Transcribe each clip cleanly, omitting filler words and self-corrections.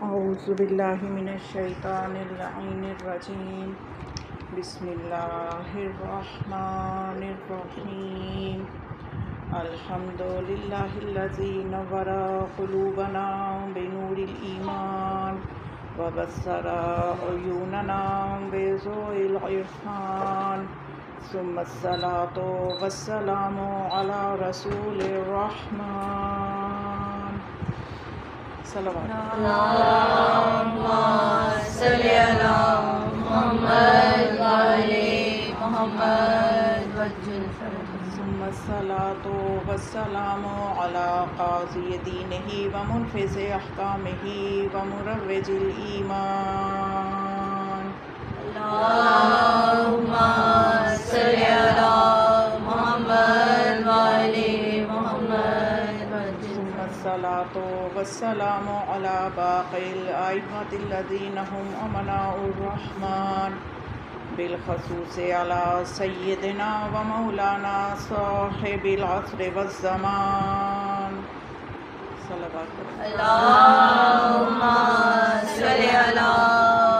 اعوذ باللہ من الشیطان اللعین الرجیم بسم اللہ الرحمن الرحیم الحمد للہ الذی نور قلوبنا بنور الایمان وبصر عیوننا بضوء العرفان ثم الصلاة والسلام علی رسول الرحمن صلوات اللهم صل على محمد وعلى محمد وجل فرجه ثم الصلاة والسلام على قاضي دينه ومنفذ أحكامه ومروج الإيمان اللهم صل على محمد وعلى محمد وجل ثم الصلاة والسلام على باقي الأئمة الذين هم أمناء الرحمن بالخصوص على سيدنا ومولانا صاحب العصر والزمان صلوات اللهم صل على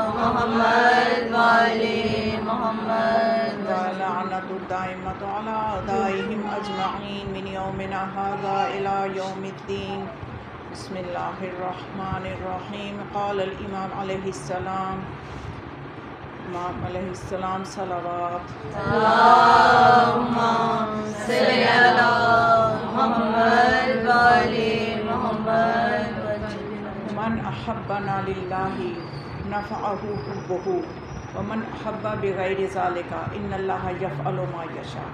محمد وعلى محمد ولعنة الدائمة على أعدائهم أجمعين من يومنا هذا إلى يوم الدين بسم الله الرحمن الرحيم قال الإمام عليه السلام امام علیہ السلام صلوات اللهم صل على محمد وعلى محمد من احبنا للہ نفعه حبه ومن احب بغیر ذلك ان اللہ یفعل ما یشاء۔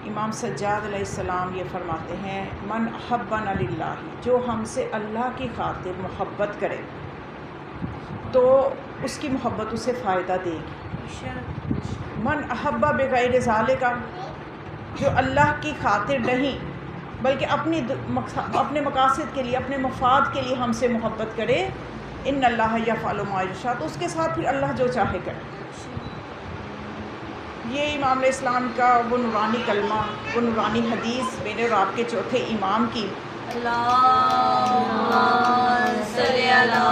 امام سجاد علیہ السلام یہ فرماتے ہیں من احبنا للہ، جو ہم سے اللہ کی خاطر محبت کرے تو اس کی محبت اسے فائدہ دے گی۔ من احب بغیر ذالک، جو اللہ کی خاطر نہیں بلکہ اپنے مقاصد کے لیے، اپنے مفاد کے لیے ہم سے محبت کرے، ان اللہ یفعل ما یشاء، تو اس کے ساتھ پھر اللہ جو چاہے کرے۔ یہ امام علیہ السلام کا وہ نورانی کلمہ، وہ نورانی حدیث میرے اور آپ کے چوتھے امام کی، اللهم صل على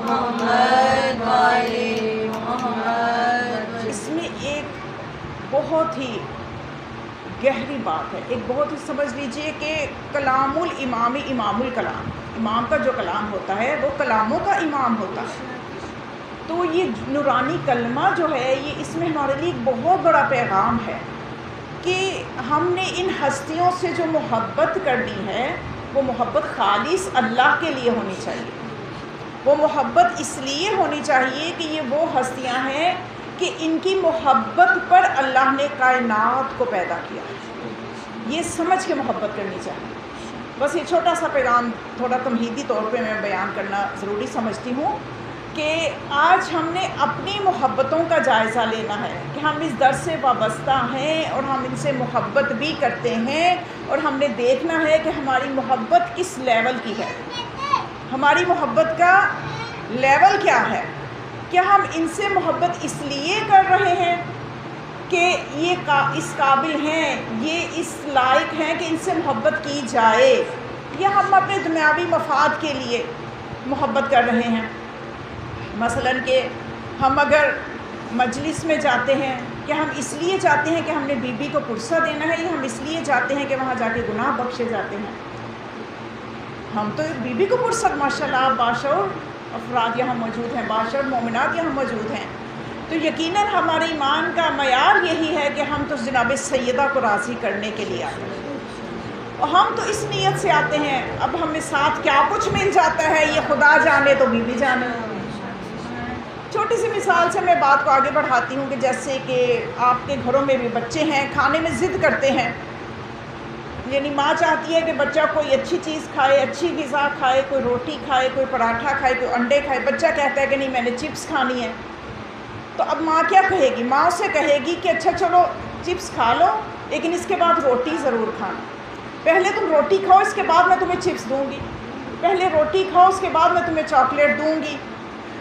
محمد وعلى محمد۔ اس میں ایک بہت ہی گہری بات ہے، ایک بہت ہی سمجھ لیجئے کہ کلام الامام امام الکلام، امام کا جو کلام ہوتا ہے وہ کلاموں کا امام ہوتا ہے۔ تو یہ نورانی کلمہ جو ہے یہ اس میں ہمارے لیے ایک بہت بڑا پیغام ہے کہ ہم نے ان ہستیوں سے جو محبت کرنی ہے وہ محبت خالص اللہ کے لیے ہونی چاہیے۔ وہ محبت اس لیے ہونی چاہیے کہ یہ وہ ہستیاں ہیں کہ ان کی محبت پر اللہ نے کائنات کو پیدا کیا، یہ سمجھ کے محبت کرنی چاہیے۔ بس یہ چھوٹا سا پیغام تھوڑا تمہیدی طور پہ میں بیان کرنا ضروری سمجھتی ہوں کہ آج ہم نے اپنی محبتوں کا جائزہ لینا ہے کہ ہم اس در سے وابستہ ہیں اور ہم ان سے محبت بھی کرتے ہیں، اور ہم نے دیکھنا ہے کہ ہماری محبت کس لیول کی ہے، ہماری محبت کا لیول کیا ہے۔ کیا ہم ان سے محبت اس لیے کر رہے ہیں کہ یہ اس قابل ہیں، یہ اس لائق ہیں کہ ان سے محبت کی جائے، یا ہم اپنے دنیاوی مفاد کے لیے محبت کر رہے ہیں؟ مثلاً کہ ہم اگر مجلس میں جاتے ہیں کہ ہم اس لیے جاتے ہیں کہ ہم نے بی بی کو پرسہ دینا ہے، یا ہم اس لیے جاتے ہیں کہ وہاں جا کے گناہ بخشے جاتے ہیں؟ ہم تو بی بی کو پرسہ، ماشاء اللہ باشعور افراد یہاں موجود ہیں، باشعور مومنات یہاں موجود ہیں، تو یقیناً ہمارے ایمان کا معیار یہی ہے کہ ہم تو جناب سیدہ کو راضی کرنے کے لیے آتے ہیں، اور ہم تو اس نیت سے آتے ہیں۔ اب ہمیں ساتھ کیا کچھ مل جاتا ہے یہ خدا جانے، تو بی بی جانے۔ چھوٹی سی مثال سے میں بات کو آگے بڑھاتی ہوں کہ جیسے کہ آپ کے گھروں میں بھی بچے ہیں، کھانے میں ضد کرتے ہیں، یعنی ماں چاہتی ہے کہ بچہ کوئی اچھی چیز کھائے، اچھی غذا کھائے، کوئی روٹی کھائے، کوئی پراٹھا کھائے، کوئی انڈے کھائے، بچہ کہتا ہے کہ نہیں میں نے چپس کھانی ہے۔ تو اب ماں کیا کہے گی؟ ماں اسے کہے گی کہ اچھا چلو چپس کھا لو لیکن اس کے بعد روٹی ضرور کھانا، پہلے تم روٹی کھاؤ اس کے بعد میں تمہیں چپس دوں گی، پہلے روٹی کھاؤ اس کے بعد میں تمہیں چاکلیٹ دوں گی۔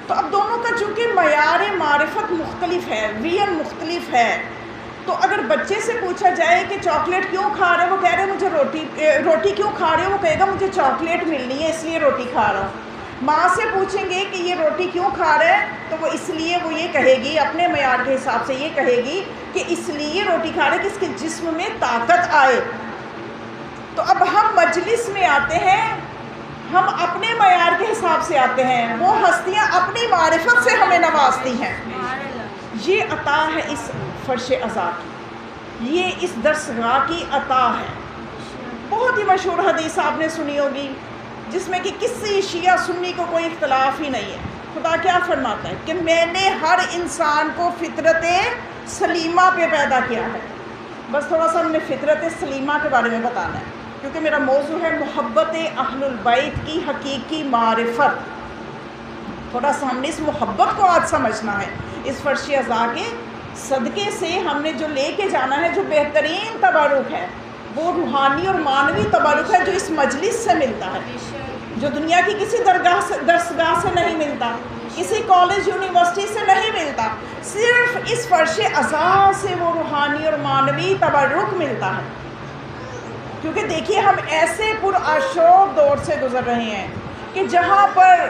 تو اب دونوں کا چونکہ معیار معرفت مختلف ہے، ویژن مختلف ہے، تو اگر بچے سے پوچھا جائے کہ چاکلیٹ کیوں کھا رہے ہیں، وہ کہہ رہے ہیں مجھے روٹی کیوں کھا رہے ہیں، وہ کہے گا مجھے چاکلیٹ ملنی ہے اس لیے روٹی کھا رہا ہوں۔ ماں سے پوچھیں گے کہ یہ روٹی کیوں کھا رہے ہیں، تو وہ اس لیے وہ یہ کہے گی اپنے معیار کے حساب سے، یہ کہے گی کہ اس لیے روٹی کھا رہے ہیں کہ اس کے جسم میں طاقت آئے۔ تو اب ہم مجلس میں آتے ہیں، ہم اپنے معیار کے حساب سے آتے ہیں، وہ ہستیاں اپنی معرفت سے ہمیں نوازتی ہیں۔ یہ عطا ہے اس فرش عزا کی، یہ اس درسگاہ کی عطا ہے۔ بہت ہی مشہور حدیث آپ نے سنی ہوگی جس میں کہ کسی شیعہ سنی کو کوئی اختلاف ہی نہیں ہے۔ خدا کیا فرماتا ہے کہ میں نے ہر انسان کو فطرت سلیمہ پہ پیدا کیا ہے۔ بس تھوڑا سا ہم نے فطرت سلیمہ کے بارے میں بتانا ہے، کیونکہ میرا موضوع ہے محبت اہل البیت کی حقیقی معرفت۔ تھوڑا سا ہم نے اس محبت کو آج سمجھنا ہے۔ اس فرش عزا کے صدقے سے ہم نے جو لے کے جانا ہے، جو بہترین تبرک ہے، وہ روحانی اور معنوی تبرک ہے جو اس مجلس سے ملتا ہے، جو دنیا کی کسی درسگاہ سے نہیں ملتا، کسی کالج یونیورسٹی سے نہیں ملتا، صرف اس فرش عزا سے وہ روحانی اور معنوی تبرک ملتا ہے۔ کیونکہ دیکھیے ہم ایسے پرآشوب دور سے گزر رہے ہیں کہ جہاں پر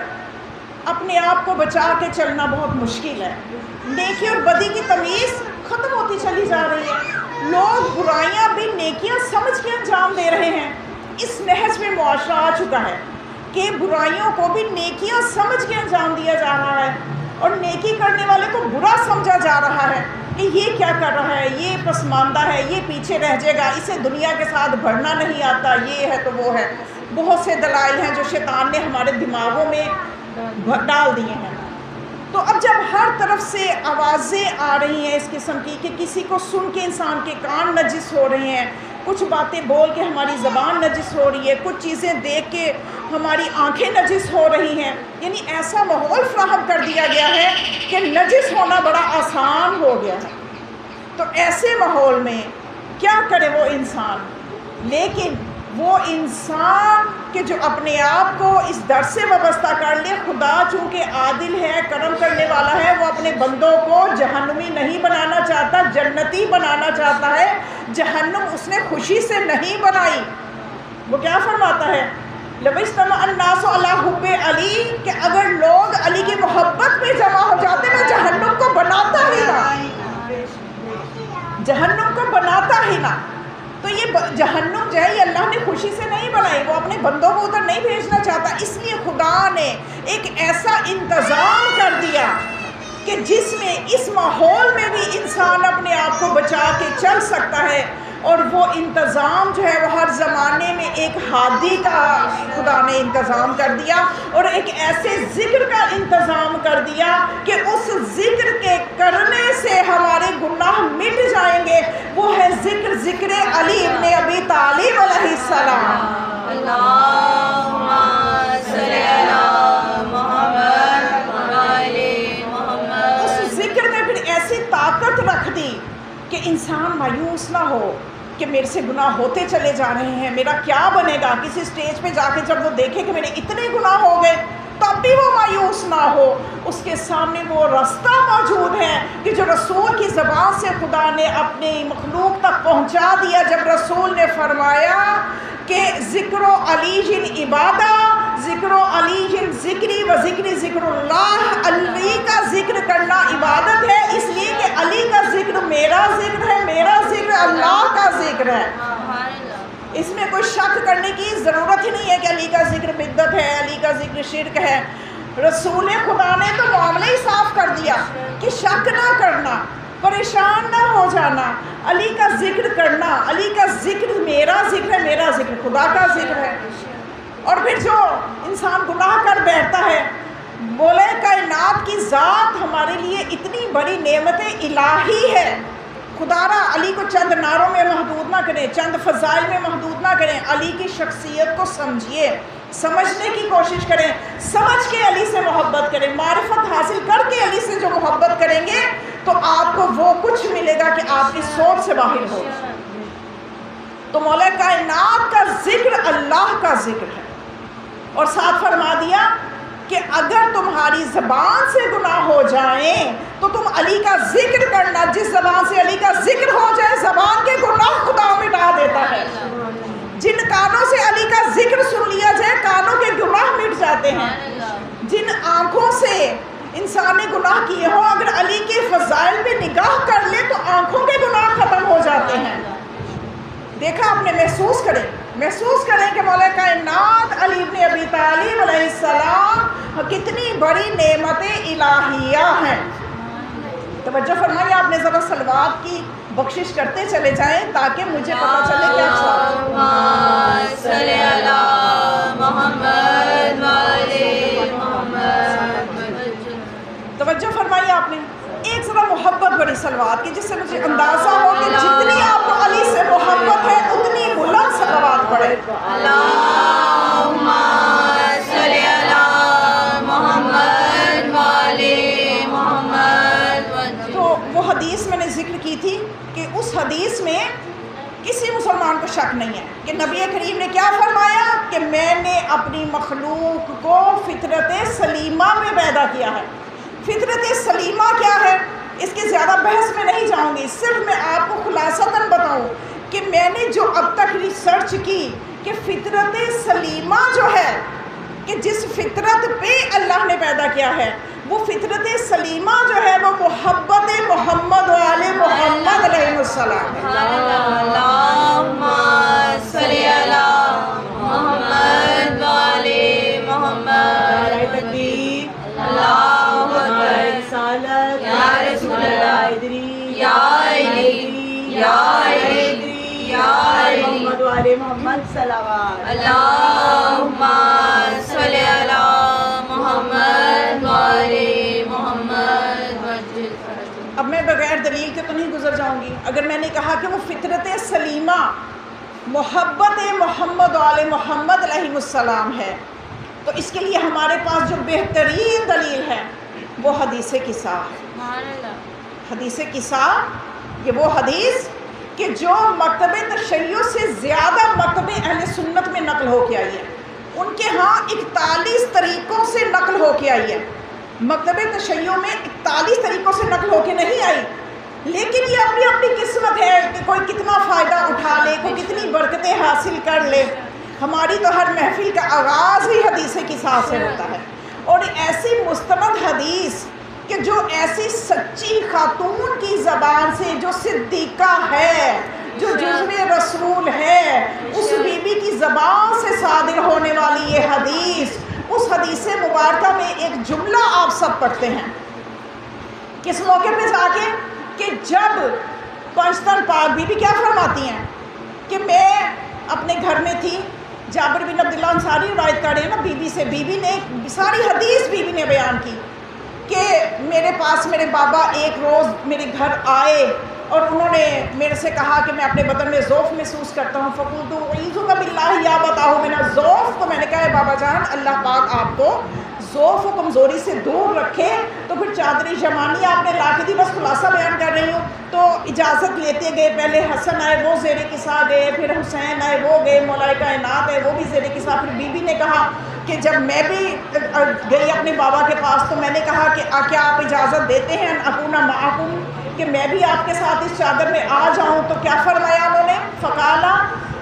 اپنے آپ کو بچا کے چلنا بہت مشکل ہے۔ نیکی اور بدی کی تمیز ختم ہوتی چلی جا رہی ہے، لوگ برائیاں بھی نیکیاں سمجھ کے انجام دے رہے ہیں۔ اس نہج میں معاشرہ آ چکا ہے کہ برائیوں کو بھی نیکیاں سمجھ کے انجام دیا جا رہا ہے، اور نیکی کرنے والے کو برا سمجھا جا رہا ہے کہ یہ کیا کر رہا ہے، یہ پسماندہ ہے، یہ پیچھے رہ جائے گا، اسے دنیا کے ساتھ بڑھنا نہیں آتا، یہ ہے تو وہ ہے۔ بہت سے دلائل ہیں جو شیطان نے ہمارے دماغوں میں ڈال دیے ہیں۔ تو اب جب ہر طرف سے آوازیں آ رہی ہیں اس قسم کی کہ کسی کو سن کے انسان کے کان نجس ہو رہے ہیں، کچھ باتیں بول کے ہماری زبان نجس ہو رہی ہے، کچھ چیزیں دیکھ کے ہماری آنکھیں نجس ہو رہی ہیں، یعنی ایسا ماحول فراہم کر دیا گیا ہے کہ نجس ہونا بڑا آسان ہو گیا ہے۔ تو ایسے ماحول میں کیا کرے وہ انسان؟ لیکن وہ انسان کہ جو اپنے آپ کو اس در سے وابستہ کر لے، خدا چونکہ عادل ہے، کرم کرنے والا ہے، وہ اپنے بندوں کو جہنمی نہیں بنانا چاہتا، جنتی بنانا چاہتا ہے۔ جہنم اس نے خوشی سے نہیں بنائی۔ وہ کیا فرماتا ہے؟ لَوِ اجْتَمَعَ النَّاسُ عَلَىٰ حُبِّ عَلِی، کہ اگر لوگ علی کی محبت میں جمع ہو جاتے، میں جہنم کو بناتا ہی نہ، جہنم کو بناتا ہی نہ۔ تو یہ جہنم جو ہے یہ اللہ نے خوشی سے نہیں بنائی، وہ اپنے بندوں کو ادھر نہیں بھیجنا چاہتا، اس لیے خدا نے ایک ایسا انتظام کر دیا کہ جس میں اس ماحول میں بھی انسان اپنے آپ کو بچا کے چل سکتا ہے۔ اور وہ انتظام جو ہے وہ ہر زمانے میں ایک ہادی کا خدا نے انتظام کر دیا، اور ایک ایسے ذکر کا انتظام کر دیا کہ اس ذکر کے کرنے سے ہمارے گناہ مٹ جائیں گے۔ وہ ہے ذکر علی ابن ابی طالب علیہ السلام۔ اللہم صلی علی محمد وعلی محمد۔ اس ذکر میں پھر ایسی طاقت رکھ دی کہ انسان مایوس نہ ہو کہ میرے سے گناہ ہوتے چلے جا رہے ہیں، میرا کیا بنے گا۔ کسی سٹیج پہ جا کے جب وہ دیکھے کہ میرے اتنے گناہ ہو گئے، تب بھی وہ مایوس نہ ہو۔ اس کے سامنے وہ راستہ موجود ہے کہ جو رسول کی زبان سے خدا نے اپنی مخلوق تک پہنچا دیا۔ جب رسول نے فرمایا کہ ذکر و علی جن عبادہ، ذکر و علی جن ذکری و ذکری ذکر اللہ، علی کا ذکر کرنا عبادت ہے، اس لیے کہ علی کا ذکر میرا ذکر ہے، میرا ذکر اللہ کا ذکر ہے۔ اس میں کوئی شک کرنے کی ضرورت ہی نہیں ہے کہ علی کا ذکر بدعت ہے، علی کا ذکر شرک ہے۔ رسول خدا نے تو معاملہ ہی صاف کر دیا کہ شک نہ کرنا، پریشان نہ ہو جانا، علی کا ذکر کرنا، علی کا ذکر میرا ذکر ہے، میرا ذکر خدا کا ذکر ہے۔ اور پھر جو انسان گناہ کر بیٹھتا ہے، بولے کائنات کی ذات ہمارے لیے اتنی بڑی نعمت الہی ہے، خدا را علی کو چند نعروں میں محدود نہ کریں، چند فضائل میں محدود نہ کریں، علی کی شخصیت کو سمجھیے، سمجھنے کی کوشش کریں، سمجھ کے علی سے محبت کریں، معرفت حاصل کر کے علی سے جو محبت کریں گے تو آپ کو وہ کچھ ملے گا کہ آپ کی سوچ سے باہر ہو۔ تو مولا کائنات کا ذکر اللہ کا ذکر ہے، اور ساتھ فرما دیا کہ اگر تمہاری زبان سے گناہ ہو جائیں تو تم علی کا ذکر کرنا، جس زبان سے علی کا ذکر ہو جائے زبان کے گناہ خدا مٹا دیتا ہے۔ جن کانوں سے علی کا ذکر سن لیا جائے کانوں کے گناہ مٹ جاتے ہیں۔ جن آنکھوں سے انسان نے گناہ کیے ہوں اگر علی کے فضائل پہ نگاہ کر لے تو آنکھوں کے گناہ ختم ہو جاتے ہیں۔ دیکھا آپ نے، محسوس کریں کہ مولا کائنات علی بن ابی طالب علیہ السلام کتنی بڑی نعمت الہیہ ہیں۔ توجہ فرمائیے، آپ نے ذرا صلوات کی بخشش کرتے چلے جائیں تاکہ مجھے پتہ چلے کہ اللہم صلی علی محمد وعلی محمد۔ توجہ فرمائیے آپ نے، ایک ذرا محبت بڑی صلوات کی، جس سے مجھے اندازہ ہو کہ جتنی آپ کو علی سے محبت ہے اتنی بلند صلوات پڑھے۔ اللہم صلی علی محمد وعلی محمد۔ تو وہ حدیث میں نے ذکر کی تھی کہ اس حدیث میں کسی مسلمان کو شک نہیں ہے کہ نبی کریم نے کیا فرمایا کہ میں نے اپنی مخلوق کو فطرت سلیمہ میں پیدا کیا ہے۔ فطرت سلیمہ کیا ہے اس کے زیادہ بحث میں نہیں جاؤں گی، صرف میں آپ کو خلاصتاً بتاؤں کہ میں نے جو اب تک ریسرچ کی کہ فطرت سلیمہ جو ہے کہ جس فطرت پہ اللہ نے پیدا کیا ہے وہ فطرت سلیمہ جو ہے وہ محبت محمد و آل محمد علیہ السلام ہے۔ اللہم صلی علی محمد وعلی محمد۔ اللہ اکبر، رسالت یا رسول اللہ، حیدری یا علی، یا علی، یا علی، محمد والے محمد صلوات۔ اللہم صلی علی محمد وعلی محمد۔ اب میں بغیر دلیل کے تو نہیں گزر جاؤں گی۔ اگر میں نے کہا کہ وہ فطرت سلیمہ محبت محمد و آل محمد علیہ السلام ہے تو اس کے لیے ہمارے پاس جو بہترین دلیل ہے وہ حدیث قصہ ہے۔ حدیث قصہ یہ وہ حدیث کہ جو مکتب تشیع سے زیادہ مکتب اہل سنت میں نقل ہو کے آئی ہے۔ ان کے ہاں 41 طریقوں سے نقل ہو کے آئی ہے۔ مکتب تشیع میں 41 طریقوں سے نقل ہو کے نہیں آئی، لیکن یہ اپنی اپنی قسمت ہے کہ کوئی کتنا فائدہ اٹھا لے، کوئی کتنی برکتیں حاصل کر لے۔ ہماری تو ہر محفل کا آغاز ہی حدیث قصہ سے ہوتا ہے، اور ایسی مستند حدیث کہ جو ایسی سچی خاتون کی زبان سے جو صدیقہ ہے، جو جزو رسول ہے، اس بی بی کی زبان سے صادر ہونے والی یہ حدیث، اس حدیث مبارکہ میں ایک جملہ آپ سب پڑھتے ہیں کس موقع پہ جا کے کہ جب پنجتن پاک بی بی کیا فرماتی ہیں کہ میں اپنے گھر میں تھی، جابر بن عبداللہ انصاری روایت کر رہے ہیں نا بی بی سے، بی بی نے ساری حدیث بی بی نے بیان کی کہ میرے پاس میرے بابا ایک روز میرے گھر آئے اور انہوں نے میرے سے کہا کہ میں اپنے بدن میں ذوف محسوس کرتا ہوں، فقلت اعوذ باللہ یا بتاؤ من الذوف، تو میں نے کہا ہے بابا جان اللہ پاک آپ کو ذوف و کمزوری سے دور رکھے۔ تو پھر چادری جمانی آپ نے لا کے دی، بس خلاصہ بیان کر رہی ہوں۔ تو اجازت لیتے گئے، پہلے حسن آئے وہ زیر قصہ گئے، پھر حسین آئے وہ گئے، مولا کائنات ہے وہ بھی زیر قصہ۔ پھر بی بی نے کہا کہ جب میں بھی گئی اپنے بابا کے پاس تو میں نے کہا کہ کیا آپ اجازت دیتے ہیں ان اکون معکم کہ میں بھی آپ کے ساتھ اس چادر میں آ جاؤں؟ تو کیا فرمایا انہوں نے؟ فقالا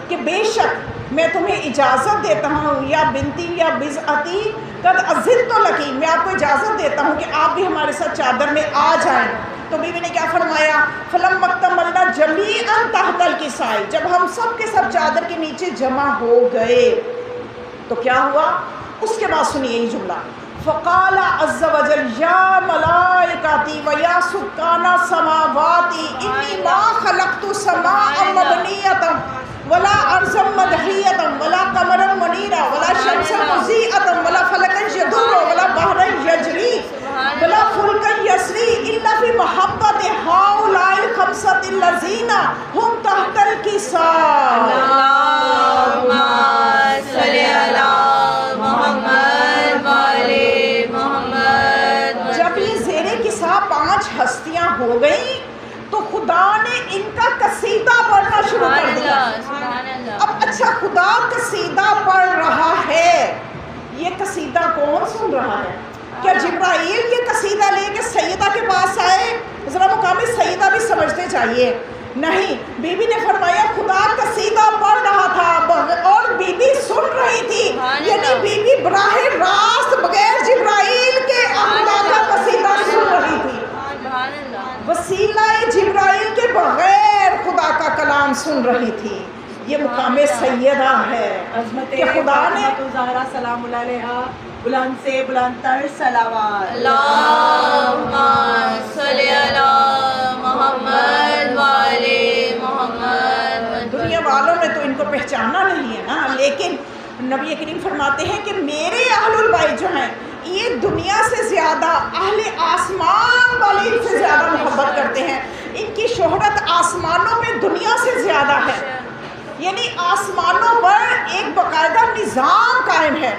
کہ بے شک میں تمہیں اجازت دیتا ہوں یا بنتی یا بزعتی قد اذنت لکی، میں آپ کو اجازت دیتا ہوں کہ آپ بھی ہمارے ساتھ چادر میں آ جائیں۔ تو بیوی نے کیا فرمایا؟ فلم مکتملنا جمیعا تحت الکسائی، جب ہم سب کے سب چادر کے نیچے جمع ہو گئے تو کیا ہوا؟ اس کے بعد سنیے یہی جملہ، فقال عز وجل یا ملائکتی و یا سکان سماواتی انی ما خلقت سماء مبنیتا ولا ارضا مدحیتا ولا قمرا منیرا ولا شمسا مضیئتا ولا فلکا یدور ولا بحرا یجری ولا فلکا یسری الا فی محبت ہؤلاء الخمسۃ الذین هم تحت الکساء۔ اللہم صلی علی محمد وعلی محمد۔ جب یہ زیر قصہ 5 ہستیاں ہو گئیں تو خدا نے ان کا قصیدہ پڑھنا شروع کر دیا۔ اب اچھا، خدا قصیدہ پڑھ رہا ہے، یہ قصیدہ کون سن رہا ہے؟ سیدہ بھی سمجھتے چاہیے. نہیں، بی بی نے فرمایا خدا قصیدہ پڑھ رہا تھا اور بی بی سن رہی تھی. یعنی بی بی براہ راست بغیر جبرائیل کے خدا کا قصیدہ سن رہی تھی. وسیلہ جبرائیل کے بغیر خدا کا کلام سن رہی تھی. یہ مقام سیدہ ہے عظمت کہ خدا نے زہرا سلام اللہ علیہا بلند سے بلند تر صلوات. اللہم صلی علی محمد وعلی محمد. دنیا والوں نے تو ان کو پہچانا نہیں ہے نا، لیکن نبی کریم فرماتے ہیں کہ میرے اہل البیت جو ہیں یہ دنیا سے زیادہ اہل آسمان والے ان سے زیادہ محبت کرتے ہیں. ان کی شہرت آسمانوں میں دنیا سے زیادہ ہے. یعنی آسمانوں پر ایک باقاعدہ نظام قائم ہے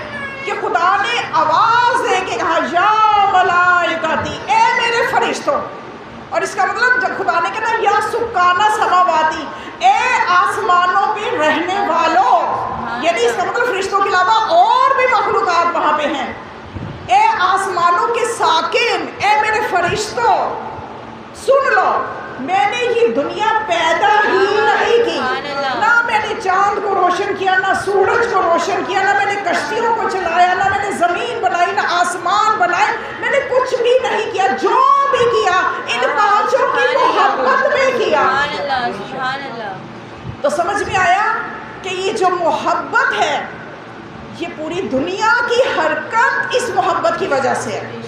کہ خدا نے آواز دے کے کہا یا ملائکتی، اے میرے فرشتوں. اور اس کا مطلب جب خدا نے کہا یا سکانہ سماواتی، اے آسمانوں پہ رہنے والوں، یعنی اس کا مطلب فرشتوں کے علاوہ اور بھی مخلوقات وہاں پہ ہیں. اے آسمانوں کے ساکن، اے میرے فرشتوں سن لو، میں نے یہ دنیا پیدا ہی نہیں کی. نہ میں نے چاند کو روشن کیا، نہ سورج کو روشن کیا، نہ میں نے کشتیوں کو چلایا، نہ میں نے زمین بنائی، نہ آسمان بنائے. میں نے کچھ بھی نہیں کیا. جو بھی کیا ان پانچوں کی محبت میں کیا. تو سمجھ میں آیا کہ یہ جو محبت ہے یہ پوری دنیا کی حرکت اس محبت کی وجہ سے ہے.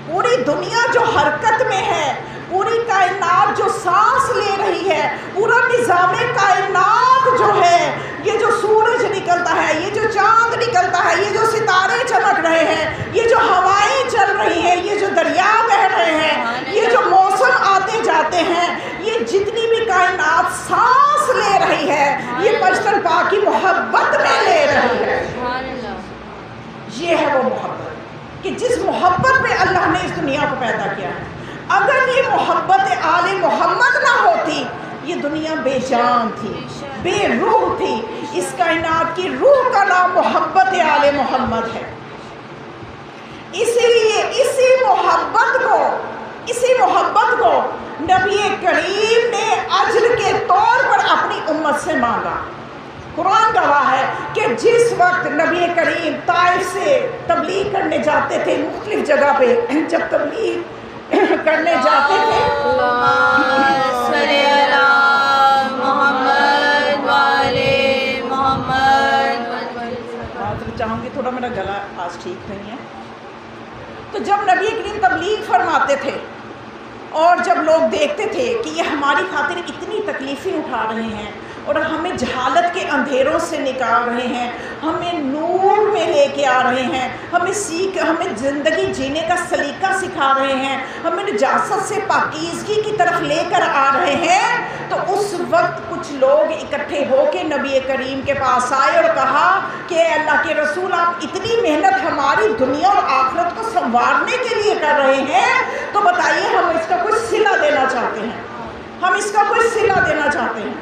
پوری دنیا جو حرکت میں ہے، پوری کائنات جو سانس لے رہی ہے، پورا نظام کائنات جو ہے، یہ جو سورج نکلتا ہے، یہ جو چاند نکلتا ہے، یہ جو ستارے چمک رہے ہیں، یہ جو ہوائیں چل رہی ہیں، یہ جو دریا بہہ رہے ہیں، یہ جو موسم آتے جاتے ہیں، یہ جتنی بھی کائنات سانس لے رہی ہے یہ پشتن پاک کی محبت میں لے رہی ہے. یہ ہے وہ محبت کہ جس محبت میں اللہ نے اس دنیا کو پیدا کیا ہے. اگر یہ محبت آل محمد نہ ہوتی یہ دنیا بے جان تھی، بے روح تھی. اس کائنات کی روح کا نام محبت آل محمد ہے. اسی لیے اسی محبت کو نبی کریم نے اجر کے طور پر اپنی امت سے مانگا. قرآن گواہ ہے کہ جس وقت نبی کریم طائف سے تبلیغ کرنے جاتے تھے، مختلف جگہ پہ جب تبلیغ کرنے جاتے تھے، چاہوں گی تھوڑا میرا گلا آج ٹھیک نہیں ہے. تو جب نبی کریم تبلیغ فرماتے تھے اور جب لوگ دیکھتے تھے کہ یہ ہماری خاطر اتنی تکلیفیں اٹھا رہے ہیں اور ہمیں جہالت کے اندھیروں سے نکال رہے ہیں، ہمیں نور میں لے کے آ رہے ہیں، ہمیں زندگی جینے کا سلیقہ سکھا رہے ہیں، ہمیں نجاست سے پاکیزگی کی طرف لے کر آ رہے ہیں، تو اس وقت کچھ لوگ اکٹھے ہو کے نبی کریم کے پاس آئے اور کہا کہ اے اللہ کے رسول، آپ اتنی محنت ہماری دنیا اور آخرت کو سنوارنے کے لیے کر رہے ہیں، تو بتائیے ہم اس کا کوئی صلہ دینا چاہتے ہیں، ہم اس کا کوئی صلہ دینا چاہتے ہیں.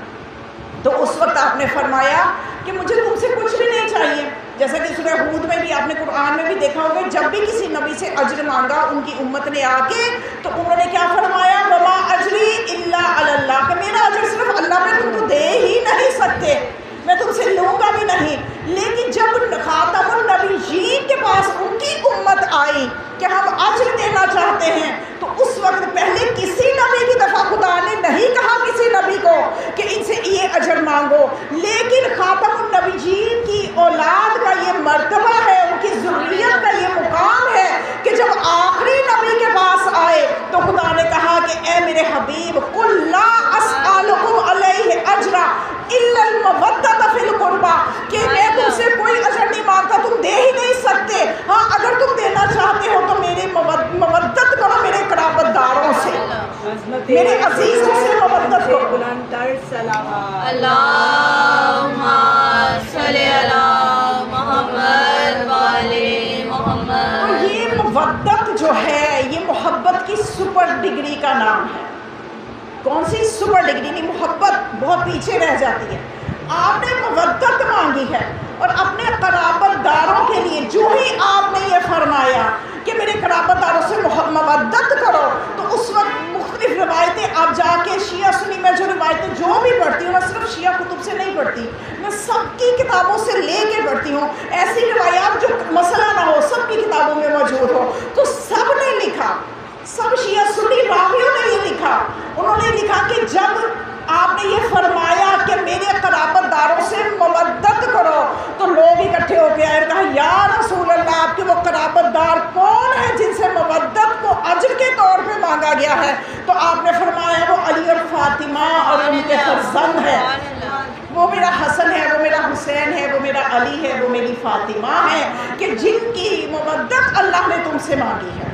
تو اس وقت آپ نے فرمایا کہ مجھے تم سے کچھ بھی نہیں چاہیے. جیسا کہ سورہ ہود میں بھی آپ نے قرآن میں بھی دیکھا ہوگا، جب بھی کسی نبی سے اجر مانگا ان کی امت نے آ کے، تو انہوں نے کیا فرمایا؟ وما اجری الا علی اللہ، کہ میرا اجر صرف اللہ پہ، تم تو دے ہی نہیں سکتے، میں تم سے لوں گا بھی نہیں. لیکن جب خاتم النبیین کے پاس ان کی امت آئی کہ ہم اجر دینا چاہتے ہیں، تو اس وقت پہلے کسی نبی کی دفعہ خدا نے نہیں کہا کسی نبی کو کہ ان سے یہ اجر مانگو، لیکن خاتم النبیین کی اولاد کا یہ مرتبہ ہے، ان کی ذریت کا یہ مقام ہے کہ جب آخری نبی کے پاس آئے تو خدا نے کہا کہ اے میرے حبیب، قل لا اسألکم علیہ اجرا الا المودۃ فی القربى، کہ میں تم سے کوئی اجر نہیں مانگتا، تم دے ہی نہیں سکتے. ہاں اگر تم دینا چاہتے ہو تو میری مودت کرو میرے قرابت داروں سے، میرے عزیزوں سے مودت کرو. بلند تر صلوات. اللہم صلی علی محمد وعلی محمد. تو یہ مودت جو ہے یہ محبت کی سپر ڈگری کا نام ہے. کون سی سپر ڈگری؟ نہیں، محبت بہت پیچھے رہ جاتی ہے. آپ نے مودت مانگی ہے اور اپنے قرابت داروں کے لیے جو ہی آپ نے یہ فرمایا کہ میرے قرابت داروں سے مودت کرو، تو اس وقت مختلف روایتیں آپ جا کے شیعہ سنی میں جو روایتیں جو بھی پڑھتی ہوں، میں صرف شیعہ کتب سے نہیں پڑھتی، میں سب کی کتابوں سے لے کے پڑھتی ہوں، ایسی روایات جو مسئلہ نہ ہو سب کی کتابوں میں موجود ہو، تو سب نے لکھا، سب شیعہ سنی راویوں نے یہ لکھا، انہوں نے لکھا کہ جب آپ نے یہ فرمایا کہ میرے قرابت داروں سے مودت کرو، تو لوگ اکٹھے ہو کے آئے اور کہا یا رسول اللہ، آپ کے وہ قرابت دار کون ہیں جن سے مودت کو اجر کے طور پہ مانگا گیا ہے؟ تو آپ نے فرمایا وہ علی اور فاطمہ اور ان کے فرزند ہیں، وہ میرا حسن ہے، وہ میرا حسین ہے، وہ میرا علی ہے، وہ میری فاطمہ ہے، کہ جن کی مودت اللہ نے تم سے مانگی ہے۔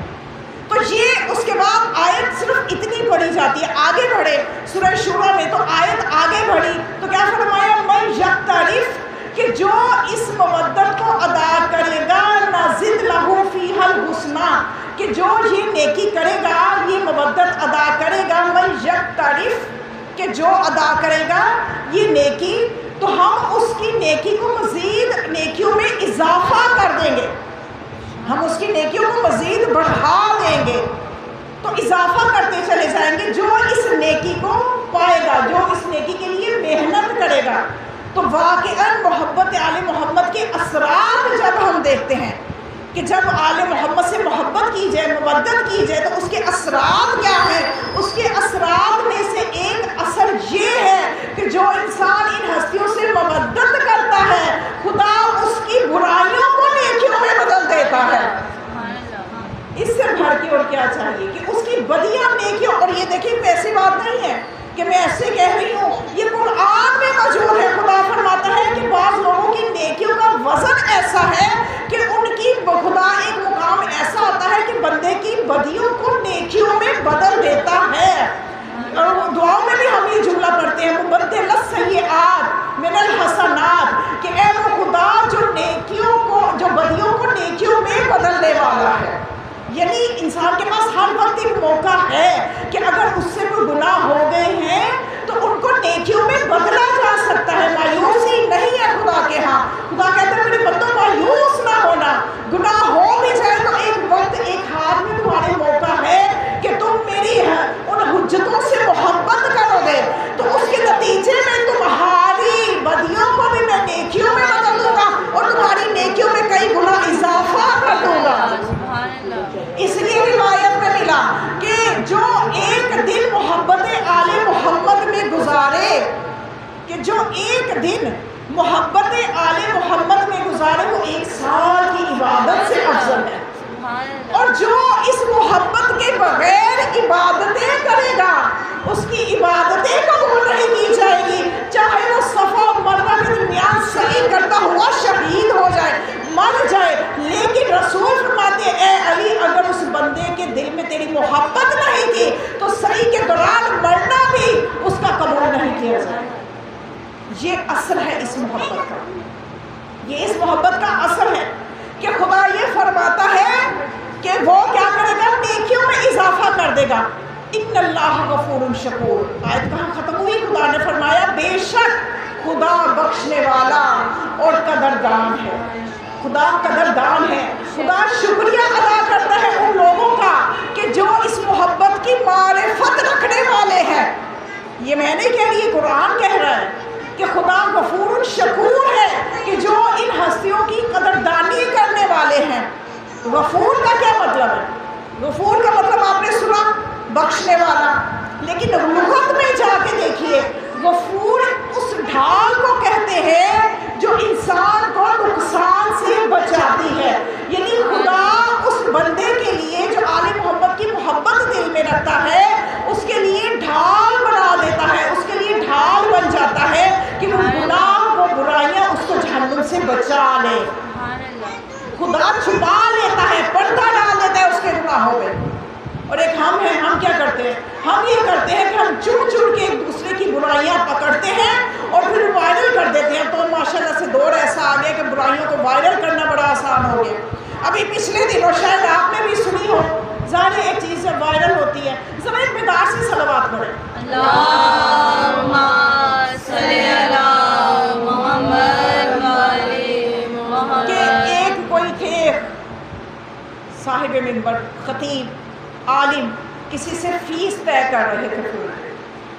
تو یہ اس کے بعد آیت صرف اتنی پڑھی جاتی ہے، آگے بڑھے سورہ شورى میں تو آیت آگے بڑھی تو کیا فرمایا؟ من یقترف، کہ جو اس مودت کو ادا کرے گا، نزد لہ فیہا الحسنی، کہ جو یہ نیکی کرے گا، یہ مودت ادا کرے گا، من یقترف، کہ جو ادا کرے گا یہ نیکی، تو ہم اس کی نیکی کو مزید نیکیوں میں اضافہ کر دیں گے، ہم اس کی نیکیوں کو مزید بڑھا دیں گے، تو اضافہ کرتے چلے جائیں گے۔ جو اس نیکی کو پائے گا، جو اس نیکی کے لیے محنت کرے گا، تو واقعاً محبت آل محمد کے اثرات جب ہم دیکھتے ہیں کہ جب آل محمد سے محبت کی جائے، مودت کی جائے، تو اس کے اثرات کیا ہیں؟ اس کے اثرات میں سے ایک اثر یہ ہے کہ جو انسان ان ہستیوں سے مودت کرتا ہے، خدا اس کی برائیوں کو نیکیوں میں بدل دیتا ہے۔ اس سے بڑھ کے اور کیا چاہیے کہ اس کی بدیاں نیکیوں، اور یہ دیکھیں کوئی ایسی بات نہیں ہے کہ میں ایسے کہہ رہی ہوں، یہ قرآن میں موجود ہے۔ خدا فرماتا ہے کہ بعض لوگوں کی نیکیوں کا وزن ایسا ہے کہ ان کی خدا ایک مقام ایسا آتا ہے کہ بندے کی بدیوں کو نیکیوں میں بدل دیتا ہے۔ اور دعاؤں میں بھی ہم یہ جملہ پڑھتے ہیں، مبدل السیئات من الحسنات، کہ اے وہ خدا جو نیکیوں کو، جو بدیوں کو نیکیوں میں بدلنے والا ہے۔ یعنی انسان کے پاس ہر وقت ایک موقع ہے کہ اگر اس سے کوئی گناہ ہو گئے ہیں تو ان کو نیکیوں میں بدلا جا سکتا ہے۔ مایوسی نہیں ہے خدا کے ہاں، خدا کہتا ہے میرے بندوں مایوس نہ ہونا، گناہ ہو بھی جائے تو ایک وقت ایک ہاتھ میں تمہارے موقع ہے کہ تم میری ان حجتوں سے محبت کرو گے، تو اس کے نتیجے میں تمہاری بدیوں کو بھی میں نیکیوں میں بدل دوں گا اور تمہاری نیکیوں میں کئی گنا اضافہ کر دوں گا۔ اس لیے روایت میں ملا کہ جو ایک دن محبت آل محمد میں گزارے، کہ جو ایک دن محبت آل محمد میں گزارے، وہ ایک سال کی عبادت سے افضل ہے۔ اور جو اس محبت کے بغیر عبادتیں کرے گا، اس کی عبادتیں قبول نہیں کی جائے گی، چاہے وہ صفا و مروہ کے درمیان سعی کرتا ہوا شہید ہو جائے، مر جائے، لیکن رسول فرماتے اے علی، اگر اس بندے کے دل میں تیری محبت نہیں تھی تو سعی کے دوران مرنا بھی اس کا قبول نہیں کیا جائے۔ یہ اثر ہے اس محبت کا، یہ اس محبت کا اثر ہے کہ خدا یہ فرماتا ہے کہ وہ کیا کرے گا؟ نیکیوں میں اضافہ کر دے گا۔ ان اللہ غفور شکور، آیت کہاں ختم ہوئی؟ خدا نے فرمایا بے شک خدا بخشنے والا اور قدردان ہے، خدا قدردان ہے، خدا شکریہ ادا کرتا ہے ان لوگوں کا کہ جو اس محبت کی معرفت رکھنے والے ہیں۔ یہ میں نہیں کہہ رہی، قرآن کہہ رہا ہے کہ خدا غفور شکور ہے، کہ جو ان ہستیوں کی قدردانی کرنے والے ہیں۔ غفور کا کیا مطلب ہے؟ غفور کا مطلب آپ نے سنا، بخشنے والا، لیکن لغت میں جا کے دیکھیے، غفور اس ڈھال کو کہتے ہیں جو انسان کو نقصان سے بچاتی ہے۔ یعنی خدا اس بندے کے لیے جو آل محمد کی محبت دل میں رکھتا ہے، اس کے لیے ڈھال بنا دیتا ہے، اس کے لیے ڈھال بن جاتا ہے کہ وہ گناہ، وہ برائیاں اس کو جہنم سے بچا لے۔ خدا چھپا لیتا ہے، پردہ ڈال دیتا ہے اس کے گناہوں میں۔ اور ایک ہم ہیں، ہم کیا کرتے ہیں؟ ہم یہ کرتے ہیں کہ ہم چڑ چڑ کے ایک دوسرے کی برائیاں پکڑتے ہیں اور پھر وائرل کر دیتے ہیں۔ تو ماشاءاللہ سے دور ایسا آ گیا کہ برائیوں کو وائرل کرنا بڑا آسان ہو گیا۔ ابھی پچھلے دنوں شاید آپ نے بھی سنی ہو، ظاہر ایک چیز جب وائرل ہوتی ہے، ذرا ایک بیدار سے صلوات پڑھیں، اللہم صلی علی محمد وعلی محمد۔ کہ ایک کوئی تھے صاحب منبر، خطیب، عالم، کسی سے فیس طے کر رہے تھے پھول،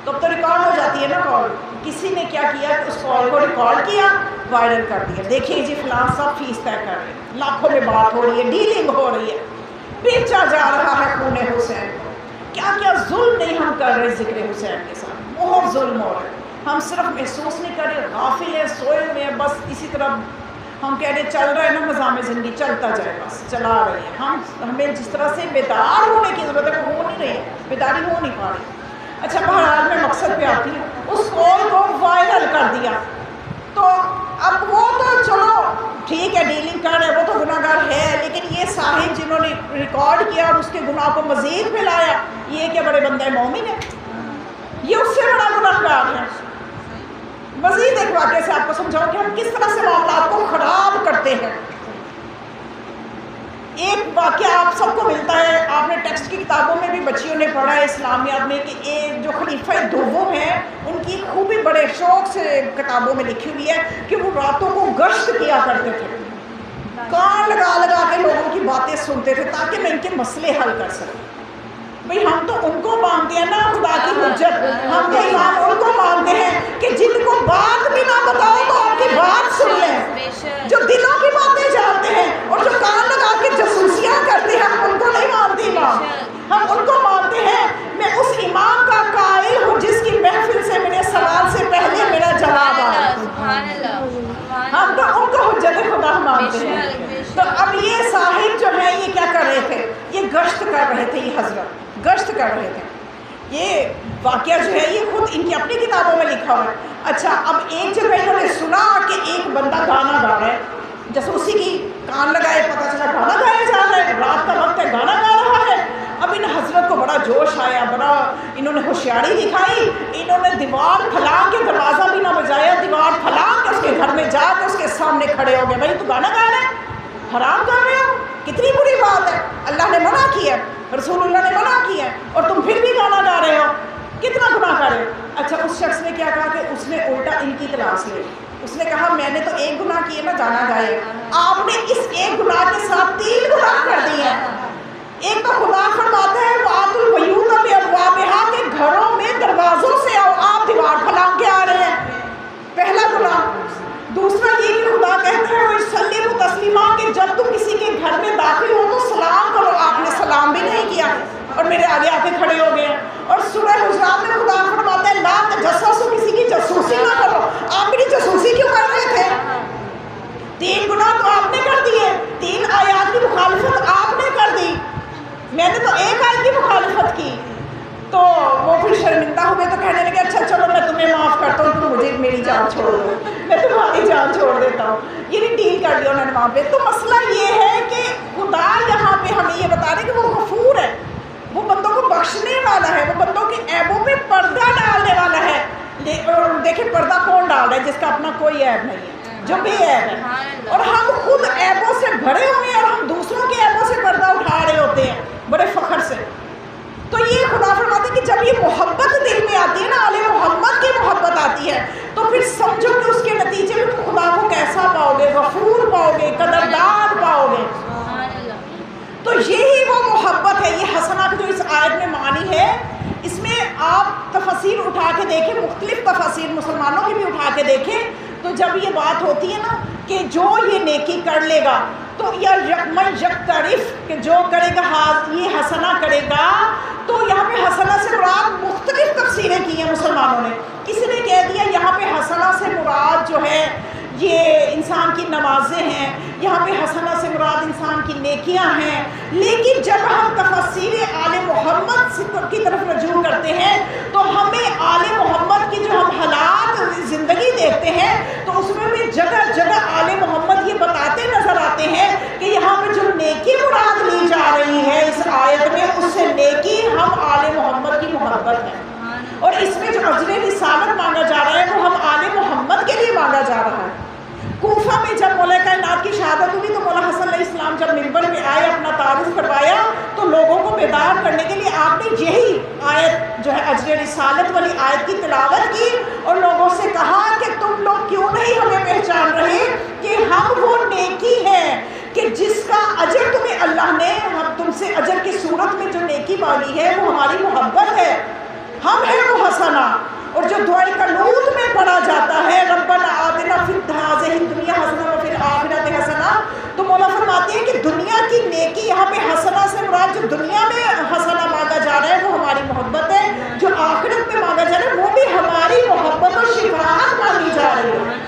تو اب تو ریکارڈ ہو جاتی ہے نا کال، کسی نے کیا کیا کہ اس کال کو ریکارڈ کیا، وائرل کر دیا، دیکھیے جی فلاں صاحب فیس طے کر رہے ہیں، لاکھوں میں بات ہو رہی ہے، ڈیلنگ ہو رہی ہے، بیچا جا رہا ہے خون حسین۔ کیا کیا ظلم نہیں ہم کر رہے ذکر حسین کے ساتھ، بہت ظلم ہو رہا ہے، ہم صرف محسوس نہیں کر رہے، غافل ہیں، سوئے ہوئے ہیں، بس اسی طرح ہم کہہ رہے چل رہا ہے نا نظام زندگی، چلتا جائے، بس چلا رہے ہیں ہمیں جس طرح سے بیدار ہونے کی ضرورت ہے وہ ہو نہیں رہی ہے، بیداری ہو نہیں پا رہی۔ اچھا بہرحال میں مقصد پہ آتی ہوں، اس کال کو وائرل کر دیا، تو اب وہ تو چلو ٹھیک ہے ڈیلنگ کر رہے، وہ تو گناہ گار ہے، لیکن یہ صاحب جنہوں نے ریکارڈ کیا اور اس کے گناہ کو مزید پھیلایا، یہ کیا بڑے بندہ مومن ہے؟ یہ اس سے بڑا گناہ گار ہے۔ مزید ایک واقعے سے آپ کو سمجھاؤں کہ ہم کس طرح سے معاملات کو خراب کرتے ہیں۔ ایک واقعہ آپ سب کو ملتا ہے، آپ نے ٹیکسٹ کی کتابوں میں بھی بچیوں نے پڑھا ہے اسلامیات میں، کہ ایک جو خلیفہ دوم ہیں ان کی خوبی بڑے شوق سے کتابوں میں لکھی ہوئی ہے کہ وہ راتوں کو گشت کیا کرتے تھے، کان لگا لگا کے لوگوں کی باتیں سنتے تھے تاکہ میں ان کے مسئلے حل کر سکوں۔ بھئی ہم تو ان کو مانتے ہیں نا خدا کی حجت، ہم تو امام ان کو مانتے ہیں کہ جن کو بات بھی نہ بتاؤ تو آپ کی بات سن لیں، جو دلوں کی باتیں جانتے ہیں اور جو کان لگا کے جاسوسیاں کرتے ہیں، ہم ان کو نہیں مانتے امام، ہم ان کو مانتے ہیں۔ میں اس امام کا قائل ہوں جس کی محفل سے میرے سوال سے پہلے میرا جواب آیا، ہم تو ان کو حجت خدا مانتے ہیں۔ تو اب یہ صاحب جو ہے یہ کیا کر رہے تھے، یہ گشت کر رہے تھے، یہ حضرت گشت کر رہے تھے۔ یہ واقعہ جو ہے یہ خود ان کی اپنی کتابوں میں لکھا ہوا ہے۔ اچھا اب ایک جگہ انہوں نے سنا کہ ایک بندہ گانا گا رہا ہے، جاسوسی کی کان لگائے، پتہ چلا گانا گایا جا رہا ہے، رات کا وقت ہے گانا گا رہا ہے۔ اب ان حضرت کو بڑا جوش آیا، بڑا انہوں نے ہوشیاری دکھائی، انہوں نے دیوار پھلانگ کے، دروازہ بھی نہ بجایا، دیوار پھلانگ کے اس کے گھر میں جا کے اس کے سامنے کھڑے ہو گئے، بھائی تو گانا گا رہا ہے، حرام کر رہے ہو، کتنی بری بات ہے، اللہ نے منع کیا ہے، رسول اللہ نے منع کیا ہے، اور تم پھر بھی گانا گا رہے ہو، کتنا گناہ کر رہے ہو۔ اچھا اس شخص نے کیا کہا کہ اس نے الٹا ان کی کلاس لے، اس نے کہا میں نے تو ایک گناہ کیے نا گانا گائے، آپ نے اس ایک گناہ کے ساتھ 3 گناہ کر دیے ہیں۔ ایک تو خدا فرماتا ہے وَآتُوا الْبُیُوتَ بِأَبْوَابِہَا، کہ گھروں میں دروازوں سے آؤ، آپ دیوار پھلانگ کے آ رہے ہیں، پہلا گناہ۔ دوسرا یہ کہ خدا کہتا ہے وَسَلِّمُوا تَسْلِیمًا، کہ جب تم کسی کے گھر میں داخل ہو تو سلام کرو، آپ نے سلام بھی نہیں کیا اور میرے آگے آ کے کھڑے ہو گئے۔ اور سورہ حجرات میں خدا فرماتا ہے لا تجسسوا، کسی کی جاسوسی نہ کرو، آپ میری جاسوسی کیوں کر رہے تھے؟ 3 گناہ تو آپ نے کر دیے، 3 آیات کی مخالفت آپ نے کر دی، میں نے تو ایک آیت کی مخالفت کی۔ تو وہ پھر شرمندہ ہوئے تو کہنے لگے اچھا چلو میں تمہیں معاف کرتا ہوں، تم مجھے میری جان چھوڑ دو، میں تمہاری جان چھوڑ دیتا ہوں، یہ بھی ڈیل کر لیا انہوں نے وہاں پہ۔ تو مسئلہ یہ ہے کہ خدا یہاں پہ ہمیں یہ بتا رہے کہ وہ غفور ہے، وہ بندوں کو بخشنے والا ہے، وہ بندوں کے عیبوں پہ پردہ ڈالنے والا ہے۔ اور دیکھیں پردہ کون ڈال رہا ہے؟ جس کا اپنا کوئی عیب نہیں ہے، جو بے عیب ہے، اور ہم خود عیبوں سے بھرے ہوئے ہیں اور ہم دوسروں کے عیبوں سے پردہ اٹھا رہے ہوتے ہیں بڑے فخر سے۔ تو یہ خدا فرماتے ہیں کہ جب یہ محبت دل میں آتی ہے نا، آل محمد کی محبت آتی ہے، تو پھر سمجھو کہ اس کے نتیجے میں تم خدا کو کیسا پاؤ گے، غفور پاؤ گے، قدردان پاؤ گے۔ تو یہی وہ محبت ہے۔ یہ حسنہ جو اس آیت میں معنی ہے، اس میں آپ تفسیر اٹھا کے دیکھیں، مختلف تفسیر مسلمانوں کی بھی اٹھا کے دیکھیں، تو جب یہ بات ہوتی ہے نا کہ جو یہ نیکی کر لے گا تو یا من یقترف، کہ جو کرے گا یہ حسنہ کرے گا، تو یہاں پہ حسنہ سے مراد مختلف تفسیریں کی ہیں مسلمانوں نے۔ کسی نے کہہ دیا یہاں پہ حسنہ سے مراد جو ہے یہ انسان کی نمازیں ہیں، یہاں پہ حسنہ سے مراد انسان کی نیکیاں ہیں، لیکن جب ہم تفسیر آل محمد کی طرف رجوع کرتے ہیں تو ہمیں آل محمد کی جو ہم حالات زندگی دیکھتے ہیں تو اس میں بھی جگہ جگہ آل محمد یہ بتاتے نظر آتے ہیں کہ یہاں پہ جو نیکی مراد لی جا رہی ہے اس آیت میں، اس سے نیکی ہم آل محمد کی محبت ہے، اور اس میں جو اجر رسالت مانگا جا رہا ہے وہ ہم آل محمد کے لیے مانگا جا رہا ہے۔ کوفہ میں جب مولا کائنات کی شہادت ہوئی تو مولا حسن علیہ السلام جب منبر میں آئے، اپنا تعارف کروایا، تو لوگوں کو بیدار کرنے کے لیے آپ نے یہی آیت جو ہے اجر رسالت والی آیت کی تلاوت کی اور لوگوں سے کہا کہ تم لوگ کیوں نہیں ہمیں پہچان رہے کہ ہم وہ نیکی ہیں کہ جس کا اجر تمہیں اللہ نے، ہم تم سے اجر کی صورت میں جو نیکی نیکی مانگی ہے وہ ہماری محبت ہے، ہم ہیں وہ حسنہ۔ اور جو دعائے قنوت میں پڑھا جاتا ہے ربنا آتنا فی ہذہ الدنیا حسنہ وفی الآخرۃ حسنہ، تو مولا فرماتے ہیں کہ دنیا کی نیکی، یہاں پہ حسنہ سے مراد جو دنیا میں حسنہ مانگا جا رہا ہے وہ ہماری محبت ہے، جو آخرت میں مانگا جا رہا ہے وہ بھی ہماری محبت اور شفاعت مانگی جا رہی ہے۔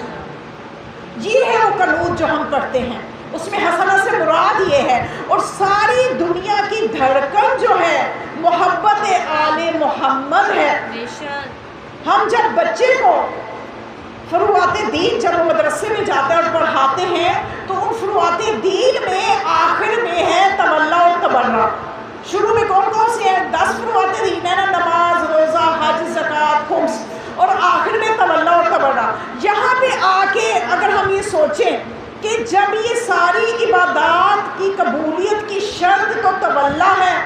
یہ ہے وہ قنوت جو ہم کرتے ہیں، اس میں حسنہ سے مراد یہ ہے۔ اور ساری دنیا کی دھڑکن جو ہے محبت آل محمد ہے۔ ہم جب بچے کو فروعات دین جب وہ مدرسے میں جاتے ہیں اور پڑھاتے ہیں تو ان فروعات دین میں آخر میں ہے تولا اور تبرع۔ شروع میں کون کون سے ہیں؟ 10 فروعات دین ہے نا، نماز، روزہ، حج، زکوٰۃ، خمس، اور آخر میں تولا اور تبرع۔ یہاں پہ آ کے اگر ہم یہ سوچیں کہ جب یہ ساری عبادات کی قبولیت کی شرط تو تولا ہے،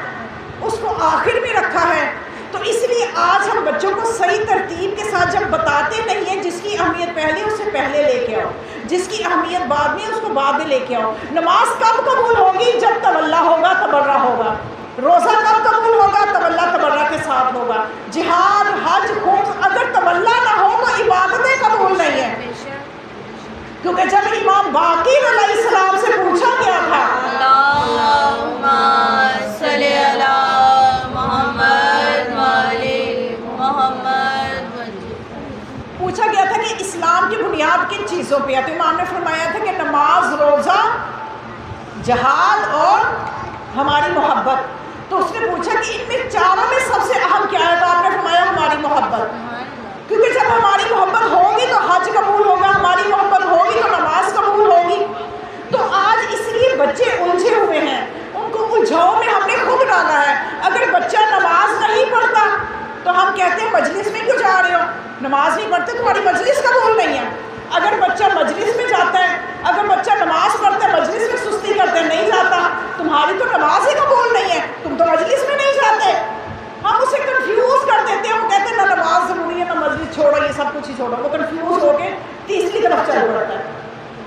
اس کو آخر میں رکھا ہے، تو اس لیے آج ہم بچوں کو صحیح ترتیب کے ساتھ جب بتاتے نہیں ہیں، جس کی اہمیت پہلے اسے پہلے لے کے آؤ، جس کی اہمیت بعد میں اس کو بعد میں لے کے آؤ۔ نماز کب قبول ہوگی؟ جب تولا ہوگا، تبرع ہوگا۔ روزہ کب قبول ہوگا؟ تولا تبرع کے ساتھ ہوگا۔ جہاد، حج، خمس، اگر تولا نہ ہو تو عبادتیں قبول نہیں ہیں۔ کیونکہ جب امام باقر علیہ السلام سے پوچھا گیا تھا اللہم صلی علی محمد وعلی محمد، پوچھا گیا تھا کہ اسلام کی بنیاد کن چیزوں پہ ہے، تو امام نے فرمایا تھا کہ نماز، روزہ، جہاد اور ہماری محبت۔ تو اس نے پوچھا کہ ان میں چاروں میں سب سے اہم کیا ہے، تو آپ نے فرمایا ہماری محبت۔ کیونکہ جب ہماری محبت ہوگی تو حج قبول ہوگا، ہماری محبت ہوگی تو نماز قبول ہوگی۔ تو آج اس لیے بچے الجھے ہوئے ہیں، ان کو الجھاؤ میں ہم نے خود ڈالا ہے۔ اگر بچہ نماز نہیں پڑھتا تو ہم کہتے ہیں مجلس میں کیوں جا رہے ہو، نماز نہیں پڑھتے تمہاری مجلس قبول نہیں ہے۔ اگر بچہ مجلس میں جاتا ہے، اگر بچہ نماز پڑھتا ہے مجلس میں سستی کرتے نہیں جاتا، تمہاری تو نماز ہی قبول نہیں ہے، تم تو مجلس میں نہیں جاتے۔ ہم اسے کنفیوز کر دیتے ہیں، وہ کہتے ہیں نہ نماز ضروری ہے نہ مجلس، چھوڑو یہ سب کچھ ہی چھوڑو، وہ کنفیوز ہو کے تیسری طرف چل پڑتا ہے۔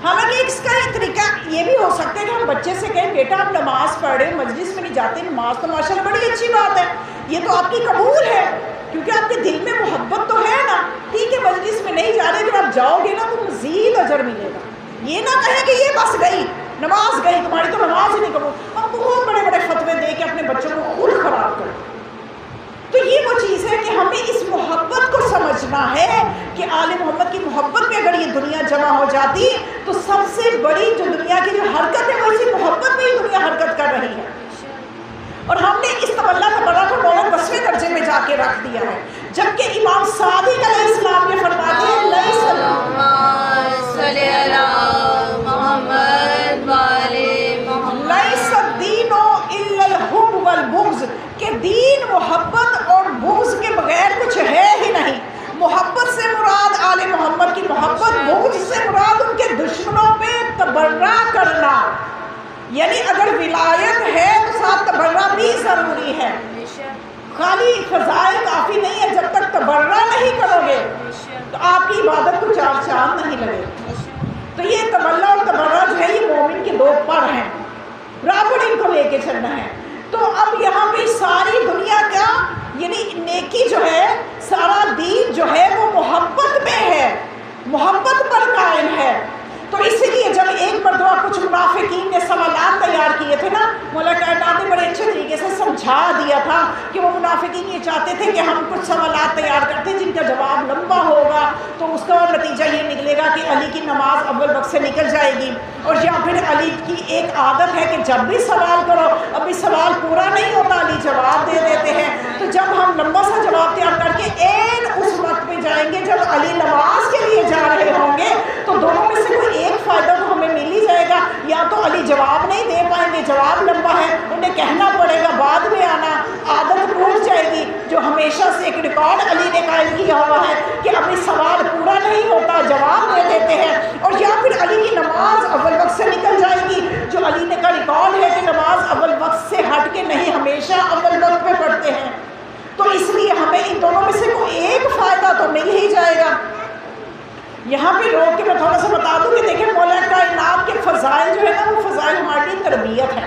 حالانکہ اس کا ایک طریقہ یہ بھی ہو سکتا ہے کہ ہم بچے سے کہیں بیٹا آپ نماز پڑھ رہے ہو، مجلس میں نہیں جاتے، نماز تو ماشاءاللہ بڑی اچھی بات ہے، یہ تو آپ کی قبول ہے کیونکہ آپ کے دل میں محبت تو ہے نا، ٹھیک ہے مجلس میں نہیں جا رہے، اگر آپ جاؤ گے نا تو مزید اجر ملے گا۔ یہ نہ کہیں کہ یہ بس گئی نماز گئی، تمہاری تو نماز ہی نہیں قبول۔ ہم بہت بڑے بڑے فتوے دے کے اپنے بچوں کو خود خراب کرتے ہیں۔ تو یہ وہ چیز ہے کہ ہمیں اس محبت کو سمجھنا ہے کہ آل محمد کی محبت میں اگر یہ دنیا جمع ہو جاتی تو سب سے بڑی جو دنیا کی جو حرکت ہے وہ اسی محبت میں ہی دنیا حرکت کر رہی ہے۔ اور ہم نے اس تولا تبرع کو 9ویں درجے میں جا کے رکھ دیا ہے، جبکہ امام صادق علیہ السلام یہ فرماتے ہیں اللہم صلی علی محمد وعلی محمد، لیس الدین الا الحب والبغض، کہ دین محبت اور بغض کے بغیر کچھ ہے ہی نہیں۔ محبت سے مراد آل محمد کی محبت، بغض سے مراد ان کے دشمنوں پہ تبرع کرنا، یعنی اگر ولایت ہے تو ساتھ تبرع بھی ضروری ہے۔ خالی فضائل کافی نہیں ہے، جب تک تبرع نہیں کرو گے تو آپ کی عبادت کو چار چاند نہیں لگے۔ تو یہ تولا اور تبرع جو ہے یہ مومن کے 2 پر ہیں، برابر ان کو لے کے چلنا ہے۔ تو اب یہاں پہ ساری دنیا کا یعنی نیکی جو ہے، سارا دین جو ہے وہ محبت میں ہے، محبت پر قائم ہے۔ تو اسی لیے جب ایک مرتبہ کچھ منافقین نے سوالات تیار کیے تھے نا، مولا کائنات نے بڑے اچھے طریقے سے سمجھا دیا تھا کہ وہ منافقین یہ چاہتے تھے کہ ہم کچھ سوالات تیار کرتے جن کا جواب لمبا ہوگا تو اس کا نتیجہ یہ نکلے گا کہ علی کی نماز اول وقت سے نکل جائے گی، اور یا پھر علی کی ایک عادت ہے کہ جب بھی سوال کرو ابھی سوال پورا نہیں ہوتا علی جواب دے دیتے ہیں، تو جب ہم لمبا سا جواب تیار کر کے اس وقت پہ جائیں گے جب علی نماز کے لیے جا رہے ہوں گے تو دونوں میں سے کوئی ایک فائدہ تو ہمیں مل ہی جائے گا، یا تو علی جواب نہیں دے پائیں گے، جواب لمبا ہے انہیں کہنا پڑے گا بعد میں آنا، عادت ٹوٹ جائے گی جو ہمیشہ سے ایک ریکارڈ علی نے قائم کیا ہوا ہے کہ ابھی سوال پورا نہیں ہوتا جواب دے دیتے ہیں، اور یا پھر علی کی نماز اول وقت سے نکل جائے گی جو علی نے کا ریکارڈ ہے کہ نماز اول وقت سے ہٹ کے نہیں ہمیشہ اول وقت پہ پڑھتے ہیں۔ تو اس لیے ہمیں ان دونوں میں سے کوئی ایک فائدہ تو مل ہی جائے گا۔ یہاں پہ روک کے میں تھوڑا سا بتا دوں کہ دیکھیں مولا کائنات کے فضائل جو ہے نا وہ فضائل ہماری تربیت ہے۔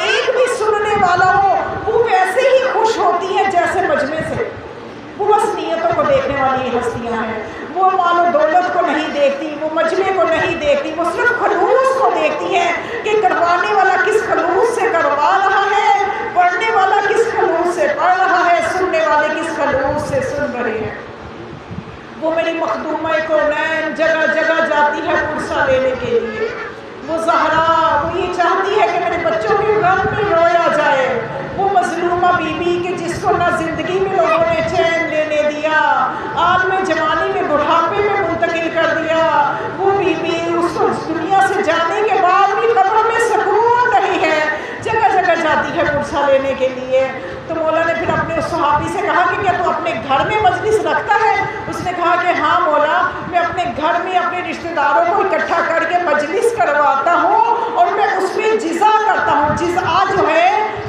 ایک بھی سننے والا ہو، وہ ویسے ہی خوش ہوتی ہیں جیسے مجمع سے۔ وہ بس نیتوں کو دیکھنے والی ہستیاں ہیں، وہ مال و دولت کو نہیں دیکھتی، وہ مجمع کو نہیں دیکھتی، وہ صرف خلوص کو دیکھتی ہیں کہ کروانے والا کس خلوص سے کروا رہا ہے، پڑھنے والا کس خلوص سے پڑھ رہا ہے، سننے والے کس خلوص سے سن رہے ہیں۔ وہ میری مخدومہ کونین جگہ جگہ جاتی ہے پرسہ لینے کے لیے۔ وہ زہرا، وہ یہ چاہتی ہے کہ میرے بچوں کے غم میں رویا جائے۔ وہ مظلومہ بی بی کہ جس کو نہ زندگی میں لوگوں نے چین لینے دیا، عالم جوانی میں بڑھاپے میں منتقل کر دیا، وہ بی بی اس کو دنیا سے جانے کے بعد بھی قبر میں سکون نہیں ہے، جگہ جگہ جاتی ہے پرسہ لینے کے لیے۔ تو مولا نے پھر اپنے اس صحابی سے کہا کہ کیا تو اپنے گھر میں مجلس رکھتا ہے؟ اس نے کہا کہ ہاں مولا، میں اپنے گھر میں اپنے رشتہ داروں کو اکٹھا کر کے مجلس کرواتا ہوں اور میں اس میں جزا کرتا ہوں۔ جزا جو ہے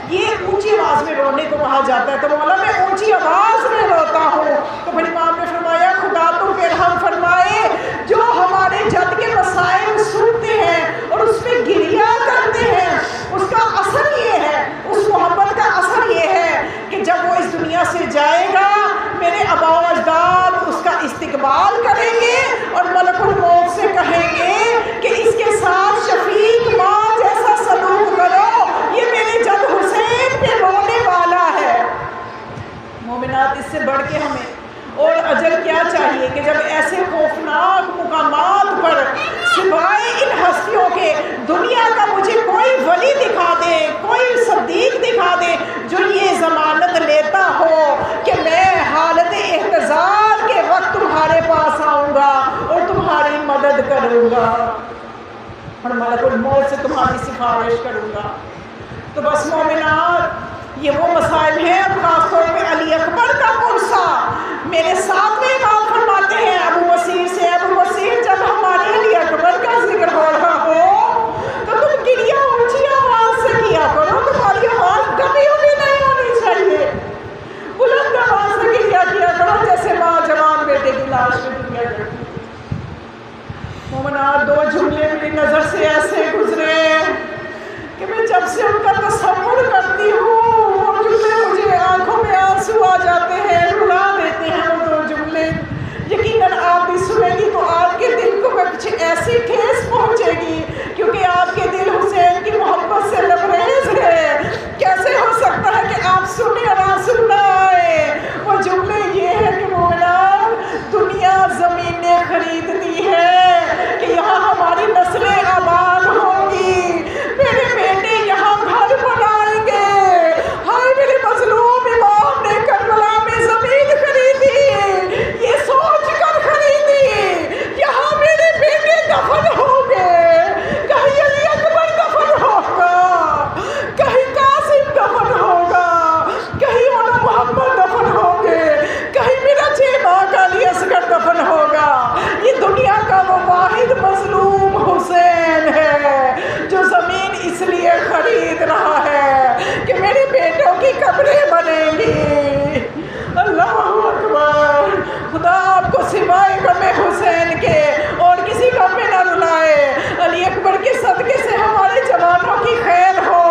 یہ اونچی آواز میں رونے کو کہا جاتا ہے، تو مولا میں اونچی آواز میں روتا ہوں۔ تو پھر امام نے فرمایا خدا تو پھر ہم فرمائے جو ہمارے جد کے مسائل سنتے ہیں اور اس میں گریہ کرتے ہیں، اس کا اثر یہ ہے، اس محبت کا اثر یہ ہے کہ جب وہ اس دنیا سے جائے گا میرے آبا و اجداد اس کا استقبال کریں گے اور ملک الموت سے کہیں گے کہ اس کے ساتھ شفیق ماں جیسا سلوک کرو، یہ میرے جد حسین پہ رونے والا ہے۔ مومنات، اس سے بڑھ کے ہمیں اور اجر کیا چاہیے کہ جب ایسے خوفناک مقامات پر سوائے ان ہستیوں کے دنیا کا مجھے کوئی ولی دکھا دے، کوئی صدیق دکھا دے جو یہ ضمانت لیتا ہو کہ میں حالت احتضار کے وقت تمہارے پاس آؤں گا اور تمہاری مدد کروں گا اور ملک الموت سے تمہاری سفارش کروں گا۔ تو بس مومنات، یہ وہ مسائل ہیں، خاص طور پہ علی اکبر کا پرسہ میرے ساتھ امام فرماتے ہیں ابو بصیر سے، ابو بصیر جب ہمارے علی اکبر کا ذکر ہو رہا ہو تو تم گریہ اونچی آواز سے کیا کرو، تمہاری آواز کبھی بھی نہیں ہونی چاہیے، بلند آواز سے گریہ کیا کرو جیسے ماں جوان بیٹے کی لاش میں گریہ کرتی۔ مومنات، دو جملے میری نظر سے ایسے گزرے کہ میں جب سے ان کا تصور کرتی ہوں وہ جملے مجھے آنکھوں میں آنسو آ جاتے ہیں، رلا دیتے ہیں وہ دو جملے۔ یقیناً آپ بھی سنیں گی تو آپ کے دل کو کچھ ایسی ٹھیس پہنچے گی کیونکہ آپ کے دل حسین کی محبت سے لبریز ہے۔ کیسے ہو سکتا ہے کہ آپ سنیں اور آنسو نہ آئے؟ وہ جملے یہ ہے کہ مومنات، دنیا زمینیں خریدتی ہے کہ یہاں ہماری نسلیں آباد ہوں گی، میرے بیٹے یہاں گھر بنائیں گے۔ ہائے میرے مظلوم امام نے کربلا میں زمین خریدی، یہ سوچ کر خریدی یہاں میرے بیٹے دفن ہوں گے، کہیں علی اکبر دفن ہوگا، کہیں قاسم دفن ہوگا، کہیں مولا محمد دفن ہوں گے، کہیں میرا چیما کا علی اصغر دفن ہوگا۔ یہ دنیا کا وہ واحد مظلوم حسین ہے جو زمین اس لیے خرید رہا ہے کہ میرے بیٹوں کی قبریں بنیں گی۔ اللہ اکبر۔ خدا آپ کو سوائے غم حسین کے اور کسی غم میں نہ رلائے۔ علی اکبر کے صدقے سے ہمارے جوانوں کی خیر ہو۔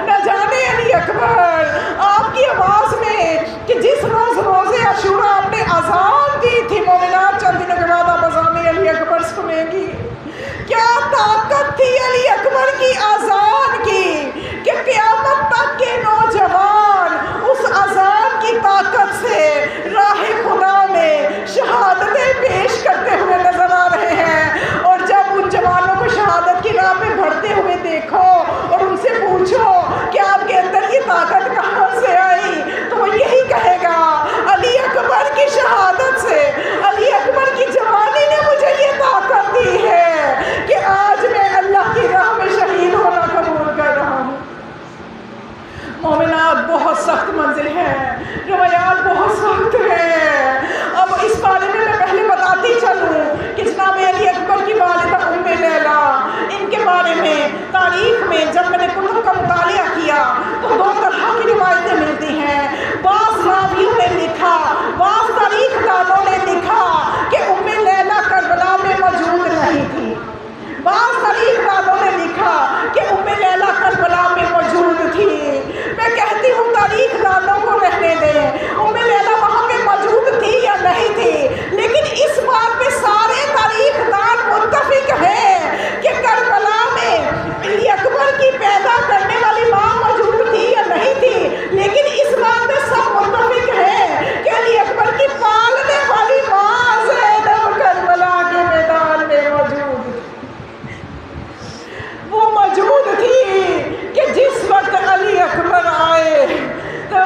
نہ جانے علی اکبر آپ کی آواز میں کہ جس روز روزے عاشورہ آپ نے اذان دی تھی، مومنات چند دنوں کے بعد آپ اذان علی اکبر سنیں گی، کیا طاقت تھی علی اکبر کی اذان کی کہ قیامت تک کے نوجوان اس اذان کی طاقت سے راہ خدا میں شہادتیں پیش کرتے ہوئے نظر آ رہے ہیں۔ اور جب ان جوانوں کو شہادت کی راہ پہ بڑھتے ہوئے دیکھو اور ان سے پوچھو کہ آپ کے اندر یہ طاقت کہاں سے آئی، تو وہ یہی کہے گا علی اکبر کی شہادت سے، علی اکبر کی جوانی نے مجھے یہ طاقت دی ہے کہ آج میں اللہ کی راہ میں شہید ہونا والوں کو رہنے دیں، ام لیلا وہاں پہ موجود تھی یا نہیں تھی، لیکن اس بات پہ سارے تاریخ دان متفق ہیں کہ کربلا میں علی اکبر کی پیدا کرنے والی ماں موجود تھی یا نہیں تھی، لیکن اس بات پہ سب متفق ہیں کہ علی اکبر کی پالنے والی ماں زینب کربلا کے میدان میں موجود تھی۔ وہ موجود تھی کہ جس وقت علی اکبر آئے تو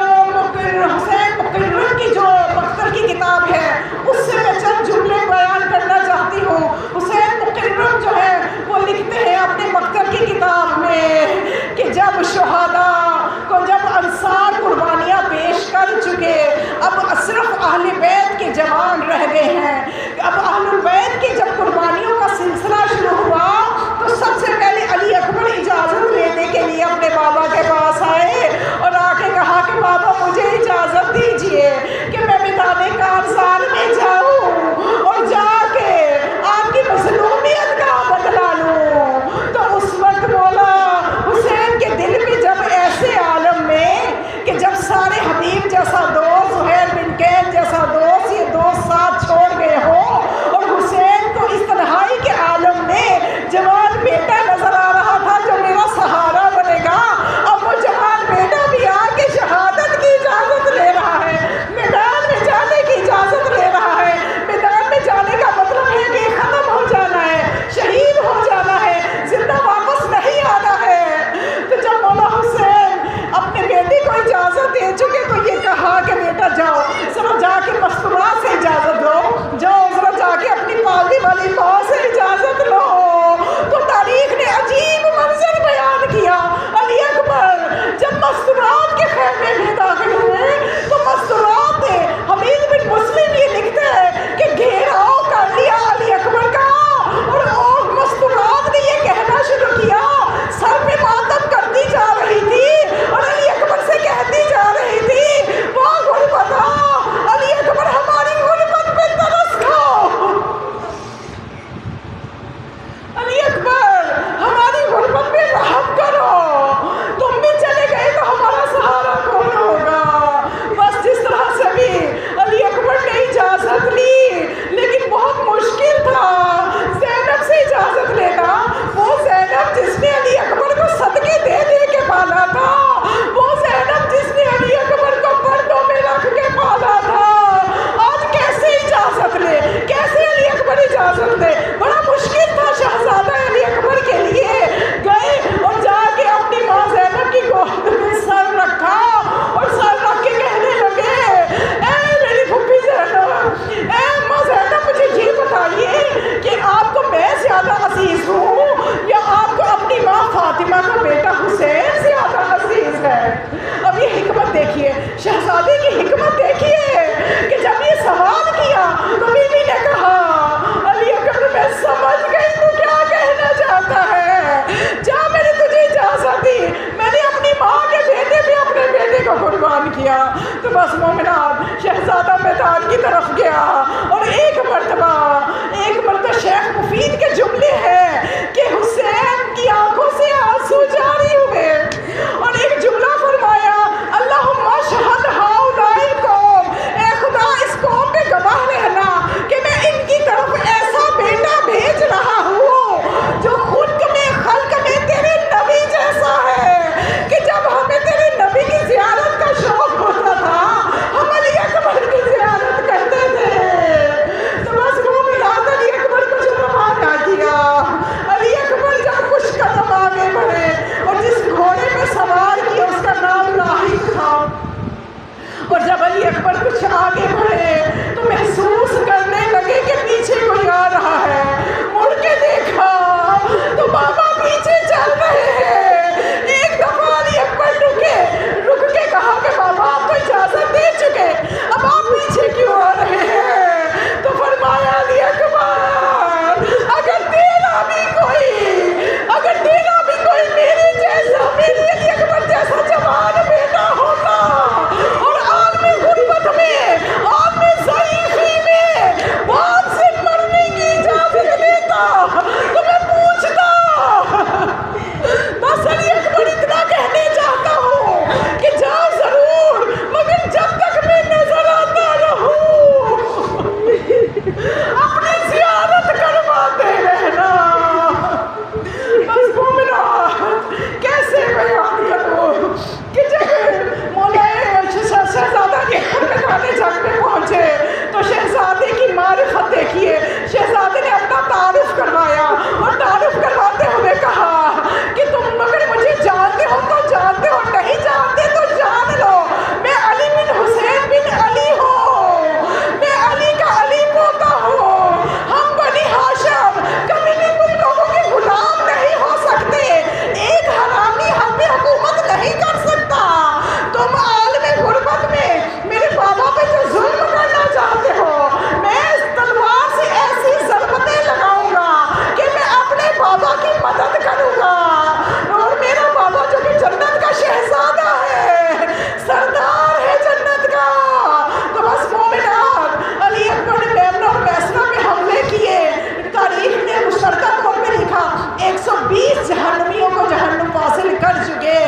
جہنمیوں کو جہنم واصل کر چکے،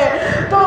تو